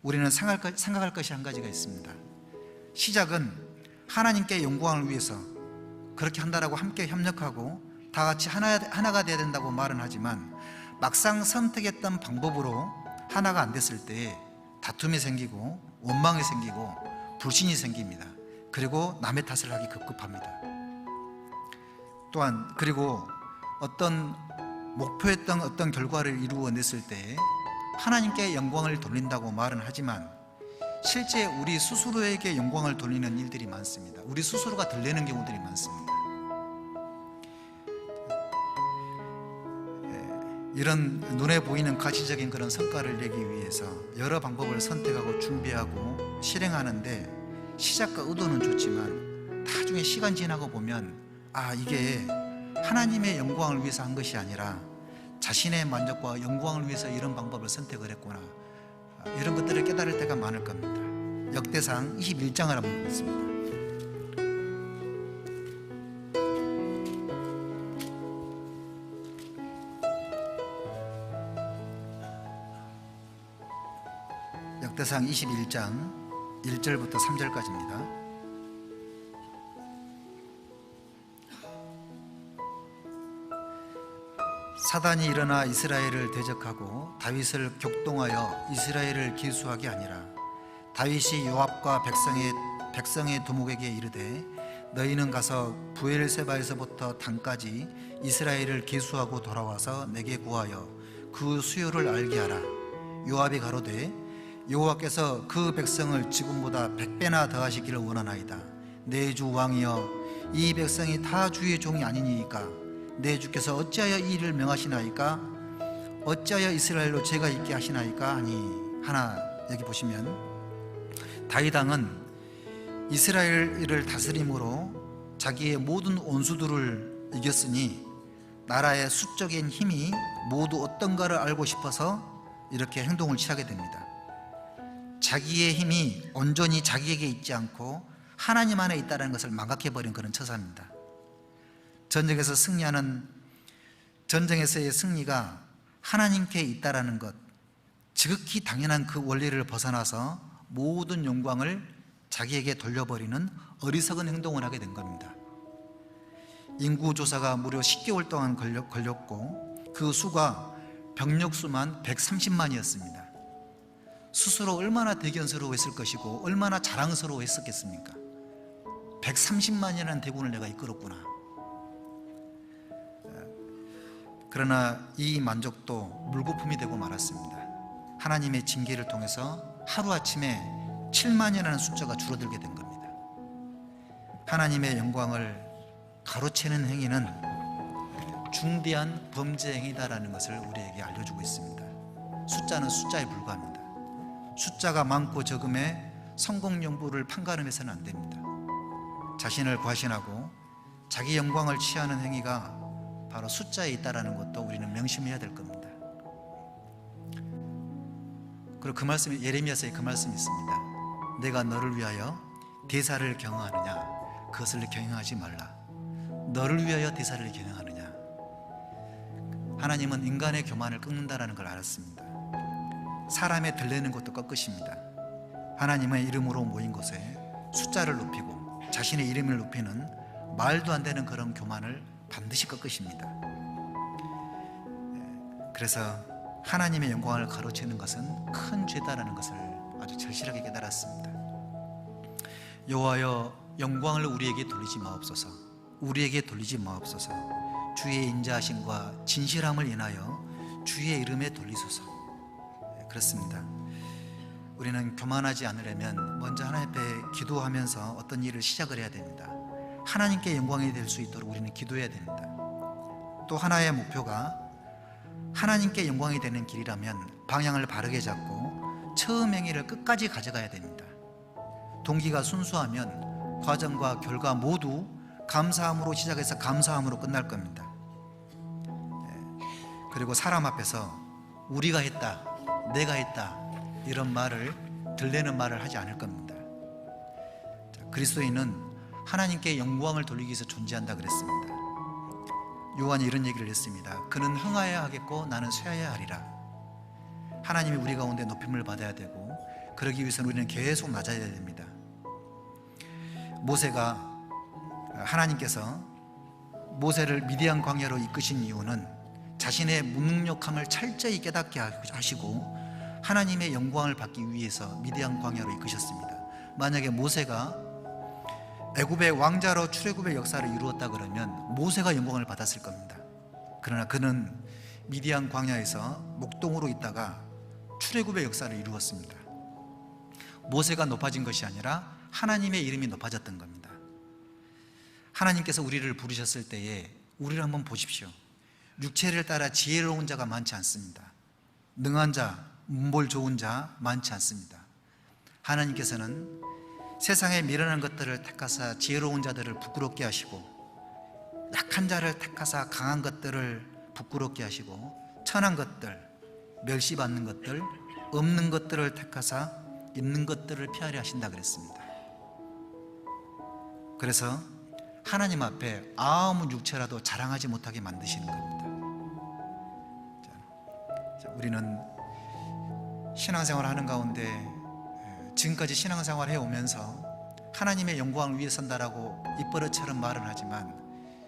우리는 생각할 것이 한 가지가 있습니다. 시작은 하나님께 영광을 위해서 그렇게 한다라고 함께 협력하고 다 같이 하나가 되어야 된다고 말은 하지만 막상 선택했던 방법으로 하나가 안 됐을 때 다툼이 생기고 원망이 생기고 불신이 생깁니다. 그리고 남의 탓을 하기 급급합니다. 또한 그리고 어떤 목표했던 어떤 결과를 이루어냈을 때 하나님께 영광을 돌린다고 말은 하지만 실제 우리 스스로에게 영광을 돌리는 일들이 많습니다. 우리 스스로가 들리는 경우들이 많습니다. 이런 눈에 보이는 가시적인 그런 성과를 내기 위해서 여러 방법을 선택하고 준비하고 실행하는데 시작과 의도는 좋지만 나중에 시간 지나고 보면 이게 하나님의 영광을 위해서 한 것이 아니라 자신의 만족과 영광을 위해서 이런 방법을 선택을 했구나, 이런 것들을 깨달을 때가 많을 겁니다. 역대상 21장을 한번 보겠습니다. 역대상 21장 1절부터 3절까지입니다. 사단이 일어나 이스라엘을 대적하고 다윗을 격동하여 이스라엘을 기수하게 하니라. 다윗이 요압과 백성의 두목에게 이르되 너희는 가서 부엘세바에서부터 단까지 이스라엘을 기수하고 돌아와서 내게 구하여 그 수요를 알게 하라. 요압이 가로되 여호와께서 그 백성을 지금보다 100배나 더하시기를 원하나이다. 내 주 왕이여, 이 백성이 다 주의 종이 아니니까 내 주께서 어찌하여 이 일을 명하시나이까? 어찌하여 이스라엘로 죄가 있게 하시나이까? 하니 하나, 여기 보시면 다윗 왕은 이스라엘을 다스림으로 자기의 모든 원수들을 이겼으니 나라의 수적인 힘이 모두 어떤가를 알고 싶어서 이렇게 행동을 취하게 됩니다. 자기의 힘이 온전히 자기에게 있지 않고 하나님 안에 있다는 것을 망각해버린 그런 처사입니다. 전쟁에서의 승리가 하나님께 있다라는 것, 지극히 당연한 그 원리를 벗어나서 모든 영광을 자기에게 돌려버리는 어리석은 행동을 하게 된 겁니다. 인구조사가 무려 10개월 동안 걸렸고 그 수가 병력수만 130만이었습니다. 스스로 얼마나 대견스러워했을 것이고 얼마나 자랑스러워했었겠습니까? 130만이라는 대군을 내가 이끌었구나. 그러나 이 만족도 물거품이 되고 말았습니다. 하나님의 징계를 통해서 하루아침에 7만이라는 숫자가 줄어들게 된 겁니다. 하나님의 영광을 가로채는 행위는 중대한 범죄 행위다라는 것을 우리에게 알려주고 있습니다. 숫자는 숫자에 불과합니다. 숫자가 많고 적음에 성공 연부를 판가름해서는 안 됩니다. 자신을 과신하고 자기 영광을 취하는 행위가 바로 숫자에 있다는 것도 우리는 명심해야 될 겁니다. 그리고 그 말씀이 예레미야서에 그 말씀이 있습니다. 내가 너를 위하여 대사를 경영하느냐, 그것을 경영하지 말라. 너를 위하여 대사를 경영하느냐. 하나님은 인간의 교만을 꺾는다는 걸 알았습니다. 사람의 들리는 것도 꺾으십니다. 하나님의 이름으로 모인 곳에 숫자를 높이고 자신의 이름을 높이는 말도 안 되는 그런 교만을 반드시 꺾으십니다. 그래서 하나님의 영광을 가로채는 것은 큰 죄다라는 것을 아주 절실하게 깨달았습니다. 여호와여, 영광을 우리에게 돌리지 마옵소서. 우리에게 돌리지 마옵소서. 주의 인자하심과 진실함을 인하여 주의 이름에 돌리소서. 그렇습니다. 우리는 교만하지 않으려면 먼저 하나님 앞에 기도하면서 어떤 일을 시작을 해야 됩니다. 하나님께 영광이 될 수 있도록 우리는 기도해야 됩니다. 또 하나의 목표가 하나님께 영광이 되는 길이라면 방향을 바르게 잡고 처음 행위를 끝까지 가져가야 됩니다. 동기가 순수하면 과정과 결과 모두 감사함으로 시작해서 감사함으로 끝날 겁니다. 그리고 사람 앞에서 우리가 했다, 내가 했다, 이런 말을 들리는 말을 하지 않을 겁니다. 그리스도인은 하나님께 영광을 돌리기 위해서 존재한다 그랬습니다. 요한이 이런 얘기를 했습니다. 그는 흥하여야 하겠고 나는 쇠하여야 하리라. 하나님이 우리 가운데 높임을 받아야 되고 그러기 위해서는 우리는 계속 낮아야 됩니다. 모세가 하나님께서 모세를 미디안 광야로 이끄신 이유는 자신의 무능력함을 철저히 깨닫게 하시고 하나님의 영광을 받기 위해서 미디안 광야로 이끄셨습니다. 만약에 모세가 애굽의 왕자로 출애굽의 역사를 이루었다 그러면 모세가 영광을 받았을 겁니다. 그러나 그는 미디안 광야에서 목동으로 있다가 출애굽의 역사를 이루었습니다. 모세가 높아진 것이 아니라 하나님의 이름이 높아졌던 겁니다. 하나님께서 우리를 부르셨을 때에 우리를 한번 보십시오. 육체를 따라 지혜로운 자가 많지 않습니다. 능한 자, 문볼 좋은 자 많지 않습니다. 하나님께서는 세상에 미련한 것들을 택하사 지혜로운 자들을 부끄럽게 하시고, 약한 자를 택하사 강한 것들을 부끄럽게 하시고, 천한 것들, 멸시받는 것들, 없는 것들을 택하사 있는 것들을 피하려 하신다 그랬습니다. 그래서 하나님 앞에 아무 육체라도 자랑하지 못하게 만드시는 겁니다. 자, 우리는 신앙생활 하는 가운데 지금까지 신앙생활 해오면서 하나님의 영광을 위해 산다라고 입버릇처럼 말은 하지만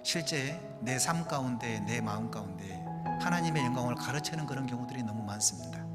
실제 내 삶 가운데, 내 마음 가운데 하나님의 영광을 가르치는 그런 경우들이 너무 많습니다.